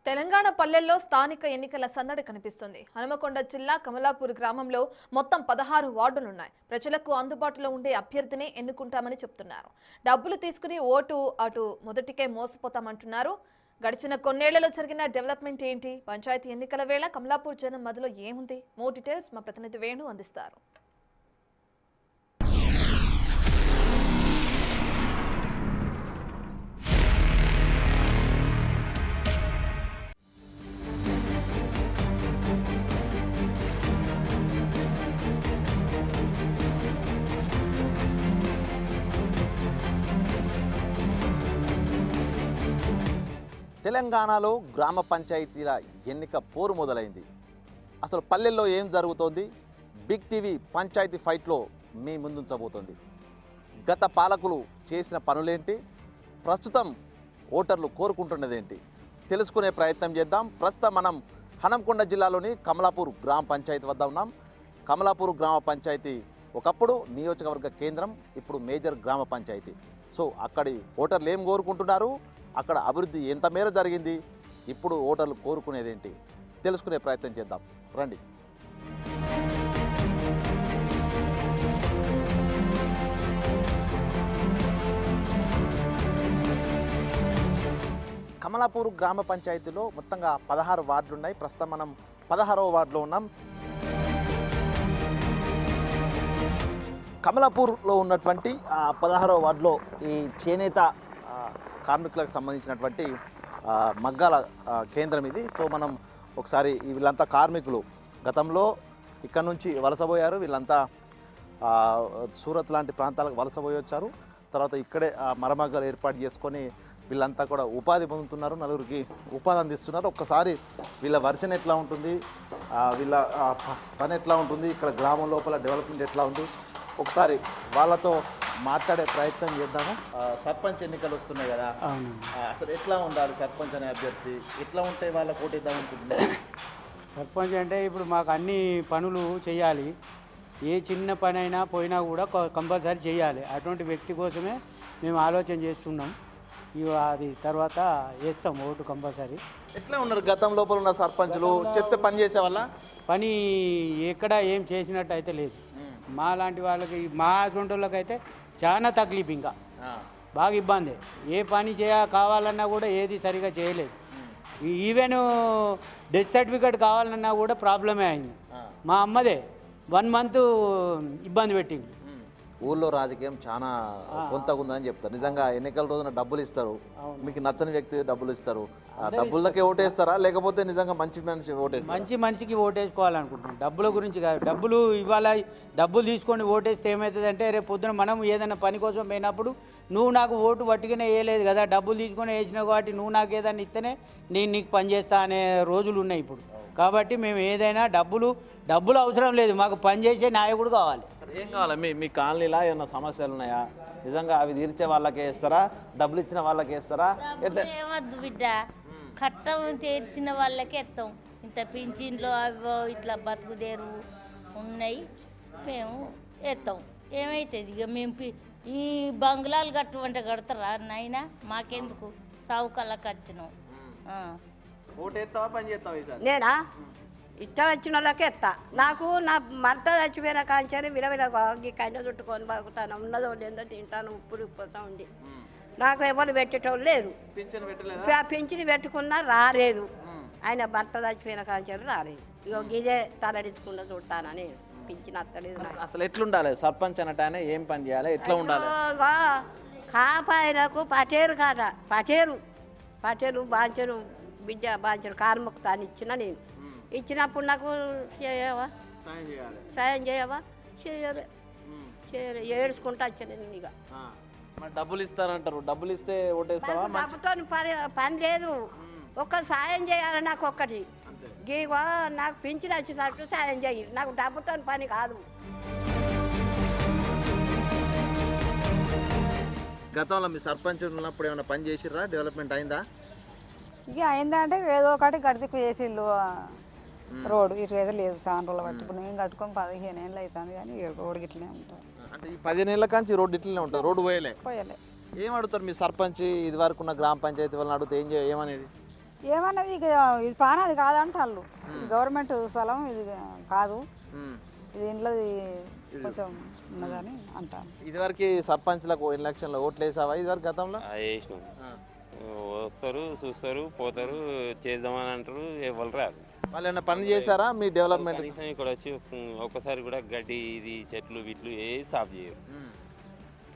తెలంగాణ పల్లెల్లో స్థానిక ఎన్నికల సందడి కనిపిస్తుంది. హనుమకొండ జిల్లా కమలాపూర్ గ్రామంలో మొత్తం 16 వార్డులున్నాయి. ప్రజలకు అందుబాటులో ఉండే అభ్యర్థిని ఎన్నుకుంటామని చెప్తున్నారు. డబ్బులు తీసుకుని ఓటు అటు మొదటికే మోసపోతామంటున్నారు. గడిచిన కొన్నేళ్లలో జరిగిన డెవలప్మెంట్ ఏంటి? పంచాయతీ ఎన్నికల వేళ కమలాపూర్ జనం మధ్యలో ఏముంది? మోర్ డీటెయిల్స్ మా ప్రతినిధి వేణు అందిస్తారు. తెలంగాణలో గ్రామ పంచాయతీల ఎన్నిక పోరు మొదలైంది. అసలు పల్లెల్లో ఏం జరుగుతోంది? బిగ్ టీవీ పంచాయతీ ఫైట్లో మీ ముందుంచబోతోంది. గత పాలకులు చేసిన పనులేంటి, ప్రస్తుతం ఓటర్లు కోరుకుంటున్నదేంటి తెలుసుకునే ప్రయత్నం చేద్దాం. ప్రస్తుతం మనం హనుమకొండ జిల్లాలోని కమలాపూర్ గ్రామ పంచాయతీ వద్ద ఉన్నాం. కమలాపూర్ గ్రామ పంచాయతీ ఒకప్పుడు నియోజకవర్గ కేంద్రం, ఇప్పుడు మేజర్ గ్రామ పంచాయతీ. సో అక్కడి ఓటర్లు ఏం కోరుకుంటున్నారు, అక్కడ అభివృద్ధి ఎంత మేర జరిగింది, ఇప్పుడు ఓటర్లు కోరుకునేదేంటి తెలుసుకునే ప్రయత్నం చేద్దాం రండి. కమలాపూర్ గ్రామ పంచాయతీలో మొత్తంగా 16 వార్డులు ఉన్నాయి. ప్రస్తుతం మనం 16వ వార్డులో ఉన్నాం. కమలాపూర్లో ఉన్నటువంటి 16వ వార్డులో ఈ చేనేత కార్మికులకు సంబంధించినటువంటి మగ్గాల కేంద్రం ఇది. సో మనం ఒకసారి వీళ్ళంతా కార్మికులు గతంలో ఇక్కడ నుంచి వలసపోయారు. వీళ్ళంతా సూరత్ లాంటి ప్రాంతాలకు వలసపోయి వచ్చారు. తర్వాత ఇక్కడే మరమగ్గాలు ఏర్పాటు చేసుకొని వీళ్ళంతా కూడా ఉపాధి పొందుతున్నారు, నలుగురికి ఉపాధి అందిస్తున్నారు. ఒక్కసారి వీళ్ళ వర్షన్ ఎట్లా ఉంటుంది, వీళ్ళ పని ఎట్లా ఉంటుంది, ఇక్కడ గ్రామం లోపల డెవలప్మెంట్ ఎట్లా ఉంది, ఒకసారి వాళ్ళతో మాట్లాడే ప్రయత్నం చేద్దాము. సర్పంచ్ ఎన్నికలు వస్తున్నాయి కదా, అసలు ఎట్లా ఉండాలి సర్పంచ్ అనే అభ్యర్థి, ఎట్లా ఉంటే వాళ్ళకి ఓటేద్దాం అనుకుంటున్నారు? సర్పంచ్ అంటే ఇప్పుడు మాకు అన్ని పనులు చేయాలి, ఏ చిన్న పని అయినా పోయినా కూడా కంపల్సరీ చేయాలి. అటువంటి వ్యక్తి కోసమే మేము ఆలోచన చేస్తున్నాం. అది తర్వాత వేస్తాం ఓటు కంపల్సరీ. ఎట్లా ఉన్నారు గతం లోపల ఉన్న సర్పంచులు? చెప్తే పని చేసే వాళ్ళ పని ఎక్కడ ఏం చేసినట్టు అయితే లేదు. మా లాంటి వాళ్ళకి, మా సొంటోళ్ళకి అయితే చాలా తక్లీఫ్, ఇంకా బాగా ఇబ్బంది. ఏ పని కావాలన్నా కూడా ఏది సరిగా చేయలేదు. ఈవెన్ డెత్ సర్టిఫికేట్ కావాలన్నా కూడా ప్రాబ్లమే అయింది. మా అమ్మదే 1 మంత్ ఇబ్బంది పెట్టింది. ఊళ్ళో రాజకీయం చాలా కొంతగా ఉందని చెప్తారు. నిజంగా ఎన్నికల రోజున డబ్బులు ఇస్తారు, మీకు నచ్చని వ్యక్తి డబ్బులు ఇస్తారు, డబ్బులకే ఓటేస్తారా లేకపోతే నిజంగా మంచి మనిషి ఓటేస్తారు? మంచి మనిషికి ఓటేసుకోవాలనుకుంటున్నాం, డబ్బుల గురించి కాదు. డబ్బులు ఇవాళ డబ్బులు తీసుకొని ఓటేస్తే ఏమవుతుందంటే రేపు పొద్దున మనం ఏదైనా పని కోసం పోయినప్పుడు నువ్వు నాకు ఓటు పట్టుకునే వేయలేదు కదా, డబ్బులు తీసుకొని వేసినావు కాబట్టి నువ్వు నాకు ఏదైనా ఇస్తేనే నేను నీకు పని చేస్తా అనే రోజులు ఉన్నాయి ఇప్పుడు. కాబట్టి మేము ఏదైనా డబ్బులు అవసరం లేదు, మాకు పనిచేసే నాయకుడు కావాలి. ఏం కావాలి? మీ కాలనీలా ఏమన్నా సమస్యలు ఉన్నాయా? నిజంగా అవి తీర్చే వాళ్ళకి వేస్తారా, డబ్బులు ఇచ్చిన వాళ్ళకి వేస్తారా? ఏమద్దు బిడ్డ, కట్టం తీర్చిన వాళ్ళకే ఎత్తాం. ఇంత పింఛన్లు అవో ఇట్లా బతుకుదేరు ఉన్నాయి, మేము ఎత్తాం. ఏమవుతుంది ఇక మేము ఈ బంగ్లాలు కట్టమంటే కడతారా నాయనా? మాకెందుకు సావుకల్లా వచ్చినాం. నేనా ఇష్టం వచ్చిన వాళ్ళకే ఎత్తా. నాకు నా భర్త చచ్చిపోయిన కాంచారు విలవిల కంట చుట్టుకొని బతుకుతాను, ఉన్నదో లేదో తింటాను, ఉప్పు కోసం ఉండి. నాకు ఎవరు పెట్టేటోళ్ళు లేరు, పింఛను పెట్టుకున్నా రాలేదు. ఆయన భర్త చచ్చిపోయిన కాంచారు రాలేదు. ఇక గిదే తలడించుకుంటూ చూడతానా నేను, పింఛను అత్తలేదు. అసలు ఎట్లుండాలి సర్పంచ్ అన్నట్టు? ఏం పని చేయాలి, ఎట్లా ఉండాలి? కాపాయనకు పటేరు కాట, పటేరు బాంచను బిడ్డ బాంచను కార్మికుతాన్ని ఇచ్చిన నేను. ఇచ్చినప్పుడు నాకు చేయవా, సాయం చేయవా? చేయలే, ఏడ్చుకుంటా వచ్చాను నేను. ఇక డబ్బులు ఇస్తారంటారు, డబ్బులు ఇస్తే ఓటేస్తావా? డబ్బుతో పని లేదు, ఒక్క సాయం చేయాలి నాకు. ఒక్కటి గీవా నాకు పింఛన్ వచ్చేసరికి సాయం చేయి, నాకు డబ్బుతో పని కాదు. గతంలో మీ సర్పంచ్ ఉన్నప్పుడు ఏమైనా పని చేసిర్రా? డెవలప్మెంట్ అయిందా? ఇక అయిందంటే ఏదో ఒకటి గడిదిక్కు చేసిళ్ళు. రోడ్డు ఇటు ఏదో లేదు, చాలా రోజులు బట్టి. ఇప్పుడు నేను కట్టుకొని 15 ఏళ్ళు అవుతుంది, కానీ రోడ్డు ఇట్లనే ఉంటుంది. అంటే ఈ 15 ఏళ్ళ కాంచి రోడ్డు ఇట్లనే ఉంటుంది, రోడ్డు పోయలే. పోయలే. ఏం అడుగుతారు మీ సర్పంచ్? ఇది వరకు ఉన్న గ్రామ పంచాయతీ వాళ్ళని అడిగితే ఏమనేది? ఏమన్నది ఇక ఇది పానాది కాదంటాళ్ళు ఇది గవర్నమెంట్ స్థలం ఇది కాదు ఇది ఇంట్లో కొంచెం ఉన్నదని అంటాను. ఇదివరకు సర్పంచ్లకు ఎలక్షన్లో ఓట్లు వేసావా ఇదివరకు గతంలో? వేసినాం. వస్తారు చూస్తారు పోతారు చేద్దామని అంటారు, ఎవరు రారు. వాళ్ళు ఏమైనా పని చేశారా మీ డెవలప్మెంట్? కనీసం ఇక్కడ వచ్చి ఒక్కసారి కూడా గడ్డి ఇది చెట్లు బిట్లు ఏది సాఫ్ చేయరు.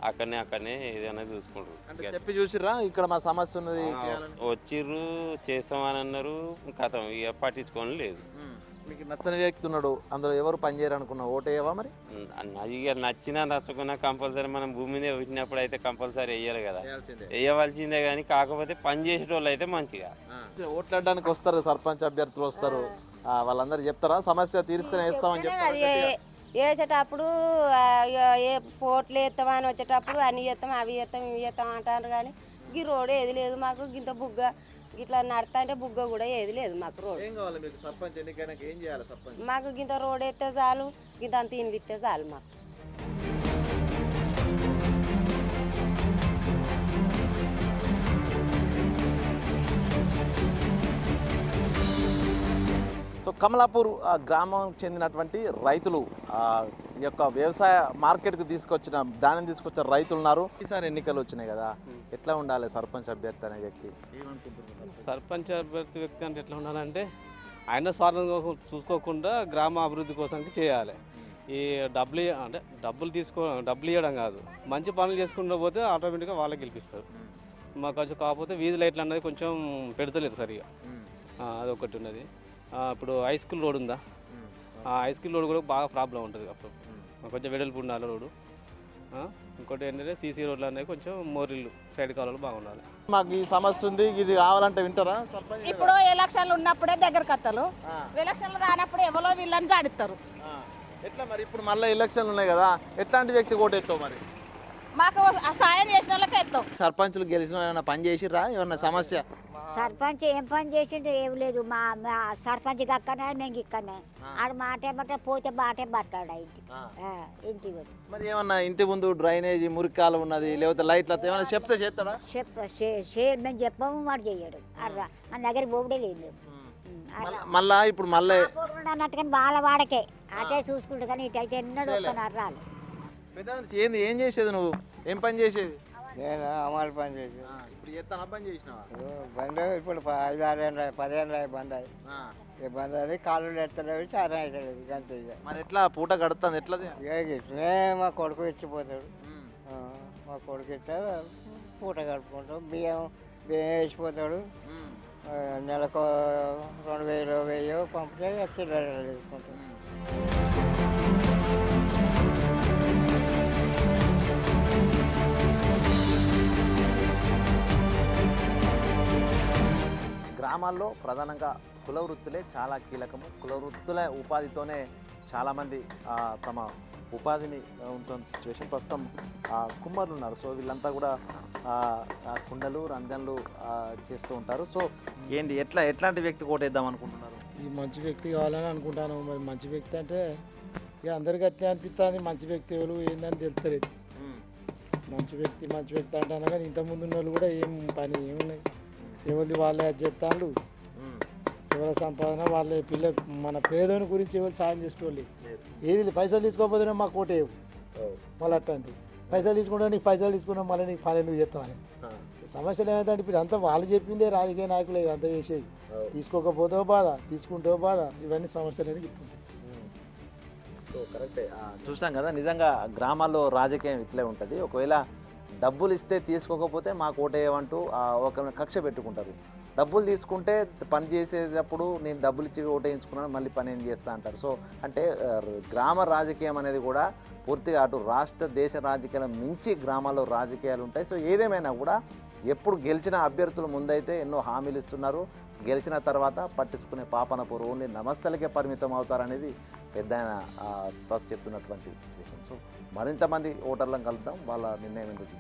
అక్కడనే ఏదైనా చూసుకుంటారు. చెప్పి చూసిర్రా ఇక్కడ మా సమస్య ఉన్నది వచ్చిర్రు చేస్తామని అన్నారు, కథం ఇక పట్టించుకొని లేదు. మీకు నచ్చని వ్యక్తి ఉన్నాడు, అందులో ఎవరు పని చేయరు అనుకున్నావు, ఓటేయవా మరి? ఇక నచ్చినా నచ్చకున్నా కంపల్సరీ మనం భూమి మీద పెట్టినప్పుడు అయితే కంపల్సరీ వేయాలి కదా, వేయవలసిందే. కానీ కాకపోతే పని చేసేటోళ్ళు అయితే మంచిగా ఓట్లాడడానికి వస్తారు, సర్పంచ్ అభ్యర్థులు వస్తారు, వాళ్ళందరూ చెప్తారా సమస్య తీరిస్తేనే వేస్తామని చెప్తారు. వేసేటప్పుడు ఏ పోట్లు వేస్తామని వచ్చేటప్పుడు అన్ని చేస్తాం అవి చేస్తాం ఇవి చేస్తాం అంటారు. కానీ ఈ రోడ్ ఏది లేదు మాకు, గింత బుగ్గ ఇట్లా నడతా అంటే బుగ్గ కూడా ఏది లేదు మాకు రోడ్. ఏం కావాలి మీకు సర్పంచ్ ఎన్నికైనాక ఏం చేయాలి సర్పంచ్? మాకు గింత రోడ్ ఎత్తే చాలు, గింత అంత ఇండ్లు ఇస్తే చాలు మాకు. సో కమలాపూర్ గ్రామం చెందినటువంటి రైతులు ఈ యొక్క వ్యవసాయ మార్కెట్కు ధాన్యం తీసుకొచ్చిన రైతులు ఉన్నారు. ఈసారి ఎన్నికలు వచ్చినాయి కదా, ఎట్లా ఉండాలి సర్పంచ్ అభ్యర్థి అనే వ్యక్తి? సర్పంచ్ అభ్యర్థి వ్యక్తి అంటే ఎట్లా ఉండాలంటే ఆయన స్వార్థం చూసుకోకుండా గ్రామ అభివృద్ధి కోసానికి చేయాలి. ఈ డబ్బులు ఇవ్వడం కాదు, మంచి పనులు చేసుకుంటూ పోతే ఆటోమేటిక్గా వాళ్ళకి గెలిపిస్తారు. మాకు కొంచెం కాకపోతే వీధి లైట్లు అనేది కొంచెం పెడతలేదు సరిగా, అదొకటి ఉన్నది. ఇప్పుడు హై స్కూల్ రోడ్ ఉందా, ఆ హై స్కూల్ రోడ్ కూడా బాగా ప్రాబ్లం ఉంటుంది. అప్పుడు కొంచెం వెడల్పు ఉండాలి రోడ్డు. ఇంకోటి ఏంటంటే సీసీ రోడ్లు అనేవి కొంచెం మోరీలు సైడ్ కాలాలు బాగుండాలి. మాకు ఈ సమస్య ఉంది, ఇది కావాలంటే వింటారా? ఇప్పుడు ఎలక్షన్లు ఉన్నప్పుడే దగ్గరకు వస్తారు, ఎలక్షన్లు రానప్పుడు ఎవరో వీళ్ళని జాడిస్తారు. ఎట్లా మరి ఇప్పుడు మళ్ళీ ఎలక్షన్లు ఉన్నాయి కదా, ఎట్లాంటి వ్యక్తి ఓటేస్తావు మరి? మాకు సాయం చేసిన వాళ్ళకి ఎత్తాం. సర్పంచులు గెలిచిన ఏమైనా పని చేసిర్రా? ఏమన్నా సమస్య? సర్పంచ్ ఏం పని చేసిండు ఏం లేదు. మా సర్పంచ్ అక్కనే మేము ఇక్కడనే ఆడు మాటే పోతే బాటే పట్టాడు ఇంటికి వచ్చి. మరి ఏమన్నా ఇంటి ముందు డ్రైనేజీ మురికాలు ఉన్నది, లేకపోతే లైట్లు ఏమైనా చెప్తే చేస్తాడా? మేము చెప్పాము వాడు చెయ్యడు. అర్రా మన దగ్గర బోబుడే లేదు. మళ్ళా ఇప్పుడు మళ్ళీ అన్నట్టుగా వాళ్ళ వాడకే అటే చూసుకుంటు, కానీ ఇటైతే ఎన్నడూ అర్రాలు. ఏంది ఏం చేసేది నువ్వు? ఏం పని చేసేది? నేను అమలు పని చేసి ఇప్పుడు ఎత్తాను పని చేసినావా? బండి ఇప్పుడు 5-6 ఏళ్ళు 10 ఏళ్ళు బంద్ అయ్యి బంద్ అది కాళ్ళు ఎత్తలేదు, చాలా అవుతలేదు. అంతే ఇక మరి ఎట్లా పూట గడుతుంది? ఎట్లా మా కొడుకు ఇచ్చిపోతాడు, మా కొడుకు ఇస్తే పూట గడుపుకుంటాం. బియ్యం వేసిపోతాడు, నెలకు 2000 పంపితే సిలిండర్ తీసుకుంటాం. గ్రామాల్లో ప్రధానంగా కుల వృత్తులే చాలా కీలకము. కుల వృత్తుల ఉపాధితోనే చాలామంది తమ ఉపాధిని ఉంటున్న సిచ్యువేషన్. ప్రస్తుతం కుమ్మరులు ఉన్నారు, సో వీళ్ళంతా కూడా కుండలు రంజన్లు చేస్తూ ఉంటారు. సో ఏంటి ఎట్లాంటి వ్యక్తి కోటేద్దాం అనుకుంటున్నారు? ఈ మంచి వ్యక్తి కావాలని అనుకుంటాను. మరి మంచి వ్యక్తి అంటే ఇక అందరికీ అట్లే అనిపిస్తుంది. మంచి వ్యక్తి ఎవరు ఏందని తెలుస్తలేదు. మంచి వ్యక్తి అంటాను, కానీ ఇంతకుముందు ఉన్న వాళ్ళు కూడా ఏం పని ఏమున్నాయి, ఎవరిది వాళ్ళే అది చెప్తాను. ఎవరి సంపాదన వాళ్ళే మన పేదోని గురించి ఎవరు సాయం చేసుకోవాలి. ఏది పైసలు తీసుకోకపోతేనే మాకు కోటేవు. మళ్ళీ అట్లాంటి పైసలు తీసుకుంటా, నీకు పైసలు తీసుకున్నావు మళ్ళీ నీకు పని ఎందుకు చేస్తామని సమస్యలు ఏమైతే ఇప్పుడు అంతా వాళ్ళు చెప్పిందే రాజకీయ నాయకులే అంతా చేసేది. తీసుకోకపోతే బాధ, తీసుకుంటే బాధ, ఇవన్నీ సమస్యలు అని చెప్తుంది. కరెక్టే, చూసాం కదా. నిజంగా గ్రామాల్లో రాజకీయం ఇట్లే ఉంటుంది. ఒకవేళ డబ్బులు ఇస్తే తీసుకోకపోతే మాకు ఓటేయమంటూ ఒక కక్ష పెట్టుకుంటారు. డబ్బులు తీసుకుంటే పని చేసేటప్పుడు నేను డబ్బులు ఇచ్చి ఓటేయించుకున్నాను, మళ్ళీ పని ఏం చేస్తా అంటారు. సో అంటే గ్రామ రాజకీయం అనేది కూడా పూర్తిగా అటు రాష్ట్ర దేశ రాజకీయాల మించి గ్రామాల్లో రాజకీయాలు ఉంటాయి. సో ఏదేమైనా కూడా ఎప్పుడు గెలిచిన అభ్యర్థులు ముందైతే ఎన్నో హామీలు ఇస్తున్నారు, గెలిచిన తర్వాత పట్టించుకునే పాపన పూర్వ ఓన్లీ నమస్తలకే పరిమితం అవుతారనేది పెద్ద చెప్తున్నటువంటి సిచ్యువేషన్. సో మరింతమంది ఓటర్లను కలుద్దాం, వాళ్ళ నిర్ణయం ఎందుకు.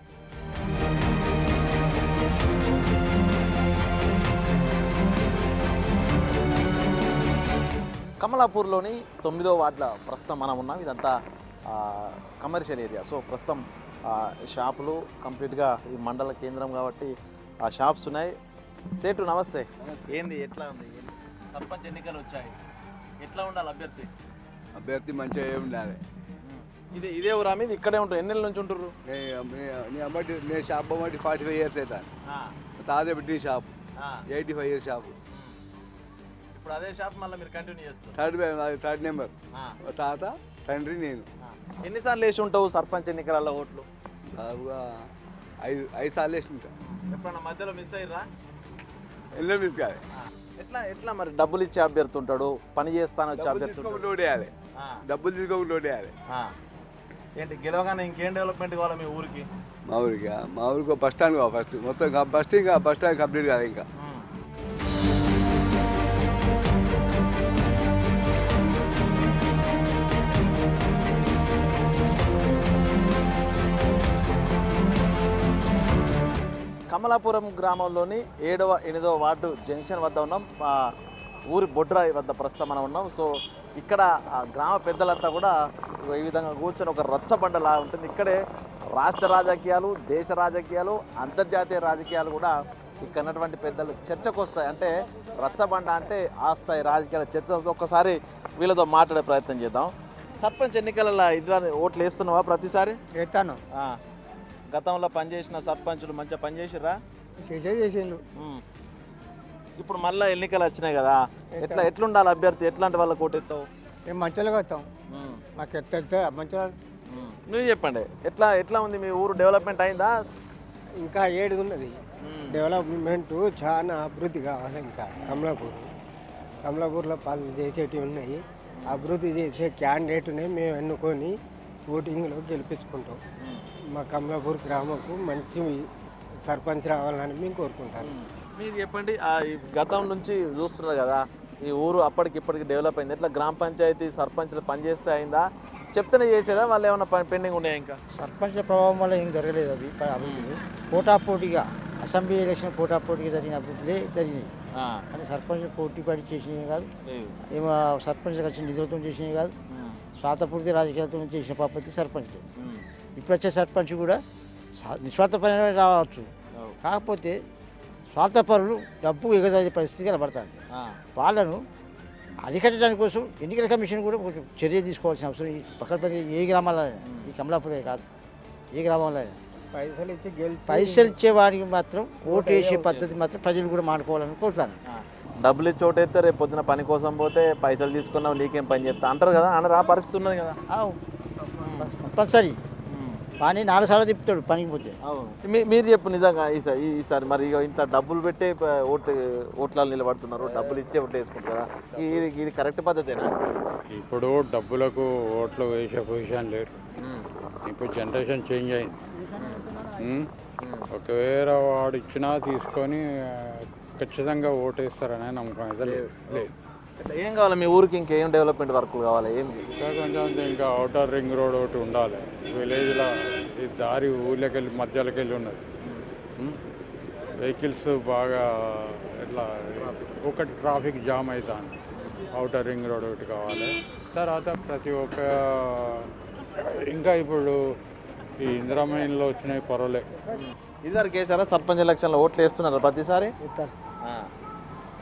కమలాపూర్లోని 9వ వార్డుల ప్రస్తుతం మనం ఉన్నాం. ఇదంతా కమర్షియల్ ఏరియా. సో ప్రస్తుతం షాపులు కంప్లీట్గా ఈ మండల కేంద్రం కాబట్టి షాప్స్ ఉన్నాయి. సేటు నమస్తే. ఏంది ఎట్లా ఉంది సర్పంచ్ ఎన్నికలు వచ్చాయి, ఎట్లా ఉండాలి అభ్యర్థి? అభ్యర్థి మంచిగా ఉండాలి. ఇదే ఊరా మీద ఇక్కడే ఉంటారు? ఎన్ని నెలల నుంచి ఉంటుర్రు? నేను షాప్ బట్టి 45 years అవుతాను. తాదే టీ షాప్ 85 years షాపు. ఇప్పుడు అదే షాప్ మళ్ళీ మీరు కంటిన్యూ చేస్తారు? Third number. తాత తండ్రి నేను. ఎన్నిసార్లు వేసి ఉంటావు సర్పంచ్ ఎన్నికలలో ఓట్లు? దాదాపుగా 5 సార్లు వేసి ఉంటా. ఎప్పుడన్నా మధ్యలో మిస్ అయ్యారా? ఎన్నో మిస్ కాదు. ఎట్లా మరి డబ్బులు ఇచ్చే అభ్యర్థి ఉంటాడు, పని చేస్తాను వచ్చే అభ్యర్థి ఓడేయాలి, డబ్బులు తీసుకోకుండా ఓడేయాలి. ఏంటి గెలవగానే ఇంకేం డెవలప్మెంట్ కావాలి మీ ఊరికి? మా ఊరికి బస్ స్టాండ్ కావాలి ఫస్ట్. మొత్తం బస్ స్టాండ్ కంప్లీట్ కాదు ఇంకా. కమలాపురం గ్రామంలోని 7వ 8వ వార్డు జంక్షన్ వద్ద ఉన్నాం. ఊరి బొడ్రాయి వద్ద ప్రస్తుతం మనం ఉన్నాం. సో ఇక్కడ గ్రామ పెద్దలంతా కూడా ఈ విధంగా కూర్చొని ఒక రచ్చబండలా ఉంటుంది. ఇక్కడే రాష్ట్ర రాజకీయాలు, దేశ రాజకీయాలు, అంతర్జాతీయ రాజకీయాలు కూడా ఇక్కడ ఉన్నటువంటి పెద్దలు చర్చకు వస్తాయి. అంటే రచ్చబండ అంటే ఆ స్థాయి రాజకీయాల చర్చలతో ఒక్కసారి వీళ్ళతో మాట్లాడే ప్రయత్నం చేద్దాం. సర్పంచ్ ఎన్నికలలో ఇదివరకు ఓట్లు వేస్తున్నావా ప్రతిసారి? వేస్తాను. గతంలో పనిచేసిన సర్పంచులు మంచిగా పనిచేసిర్రా? చేసిండు. ఇప్పుడు మళ్ళీ ఎన్నికలు వచ్చినాయి కదా, ఎట్లుండాలి అభ్యర్థి? ఎట్లాంటి వాళ్ళకి ఓటు ఎత్తావు? మేము మంచిగా వస్తాం. మాకు ఎత్తే మంచిగా. నువ్వు చెప్పండి, ఎట్లా ఉంది మీ ఊరు? డెవలప్మెంట్ అయిందా? ఇంకా 7 ఉన్నది డెవలప్మెంట్. చాలా అభివృద్ధి కావాలి ఇంకా. కమలాపూర్లో పనులు చేసేటివి ఉన్నాయి. అభివృద్ధి చేసే క్యాండిడేట్ని మేము ఎన్నుకొని ఓటింగ్లో గెలిపించుకుంటాం. మా కమలాపూర్ గ్రామంకు మంచి సర్పంచ్ రావాలని మేము కోరుకుంటాను. మీరు చెప్పండి, గతం నుంచి చూస్తున్నారు కదా ఈ ఊరు అప్పటికిప్పటికి డెవలప్ అయింది. ఎట్లా గ్రామ పంచాయతీ సర్పంచ్లు పనిచేస్తే అయిందా? చెప్తేనే చేసేదా? వాళ్ళు ఏమైనా పెండింగ్ ఉన్నాయా? ఇంకా సర్పంచ్ ప్రభావం వల్ల ఏం జరగలేదు. అది అభివృద్ధి పోటాపోటీగా అసెంబ్లీ ఎలక్షన్ పోటాపోటీగా జరిగిన అభివృద్ధి జరిగినాయి. కానీ సర్పంచ్ పోటీ పడి చేసినవి కాదు, ఏమో సర్పంచ్ వచ్చిన నిధులతో చేసినవి కాదు, స్వార్థపూర్తి రాజకీయాలతో చేసిన పాపతి సర్పంచ్. ఇప్పుడు వచ్చే సర్పంచ్ కూడా నిస్వార్థపరమైన రావచ్చు, కాకపోతే స్వార్థపరులు డబ్బు ఎగజాడే పరిస్థితి కనబడుతుంది. వాళ్ళను అరికట్టడానికి కోసం ఎన్నికల కమిషన్ కూడా కొంచెం చర్య తీసుకోవాల్సిన అవసరం ఈ పక్కన ఏ గ్రామాల్లో, ఈ కమలాపురే కాదు ఏ గ్రామంలో పైసలు ఇచ్చే వాడికి మాత్రం ఓటు వేసే పద్ధతి మాత్రం ప్రజలు కూడా మానుకోవాలని కోరుతాను. డబ్బులు ఇచ్చి ఓటైతే రేపు పొద్దున పని కోసం పోతే పైసలు తీసుకున్నావు నీకేం పని చేస్తా అంటారు కదా, అన్నారు. ఆ పరిస్థితి ఉన్నది కదా. కంపల్సరీ కానీ 4 సార్లు తిప్పుతాడు పనికి పోతే. మీరు చెప్పు నిజంగా ఈసారి మరి ఇంత డబ్బులు పెట్టే ఓట్లలో నిలబడుతున్నారు, డబ్బులు ఇచ్చే ఓట్లు వేసుకుంటారు కదా, ఇది కరెక్ట్ పద్ధతేనా? ఇప్పుడు డబ్బులకు ఓట్లు వేసే పొజిషన్ లేరు. ఇప్పుడు జనరేషన్ చేంజ్ అయింది. ఒకవేళ వాడు ఇచ్చినా తీసుకొని ఖచ్చితంగా ఓటేస్తారనే నమ్మకం అయితే లేదు. ఏం కావాలి మీ ఊరికి? ఇంకేం డెవలప్మెంట్ వర్క్లు కావాలి? ఇంకా కొంచెం ఇంకా అవుటర్ రింగ్ రోడ్ ఒకటి ఉండాలి. విలేజ్లో ఈ దారి ఊళ్ళకి వెళ్ళి మధ్యలోకి వెళ్ళి ఉన్నది. వెహికల్స్ బాగా ఇట్లా ఒకటి ట్రాఫిక్ జామ్ అవుతుంది. అవుటర్ రింగ్ రోడ్ ఒకటి కావాలి. తర్వాత ప్రతి ఒక్క ఇంకా ఇప్పుడు ఈ ఇందిరామైన్లో వచ్చినాయి పర్వాలే. ఇదివరకు వేసారా సర్పంచ్ ఎలక్షన్లో ఓట్లు వేస్తున్నారా ప్రతిసారి?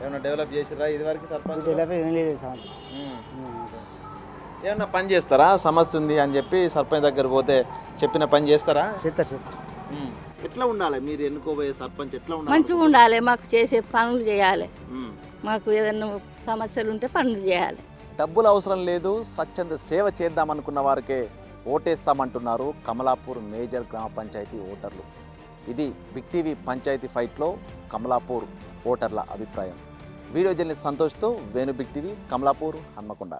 ఏమన్నా డెవలప్ చేసిరా ఇదివరకు సర్పంచ్? ఏమన్నా పని చేస్తారా? సమస్య ఉంది అని చెప్పి సర్పంచ్ దగ్గర పోతే చెప్పిన పని చేస్తారా? ఎట్లా ఉండాలి మీరు ఎన్నుకోబోయే సర్పంచ్? ఎట్లా ఉండాలి? మంచిగా ఉండాలి, మాకు చేసే పనులు చేయాలి, మాకు ఏదైనా సమస్యలు ఉంటే పనులు చేయాలి. డబ్బులు అవసరం లేదు, స్వచ్ఛంద సేవ చేద్దామనుకున్న వారికే ఓటేస్తామంటున్నారు కమలాపూర్ మేజర్ గ్రామ పంచాయతీ ఓటర్లు. ఇది బిగ్ టీవీ పంచాయతీ ఫైట్లో కమలాపూర్ ఓటర్ల అభిప్రాయం. వీడియో జర్నలిస్ట్ సంతోష్తో వేణు, బిగ్ టీవీ, కమలాపూర్, హన్మకొండ.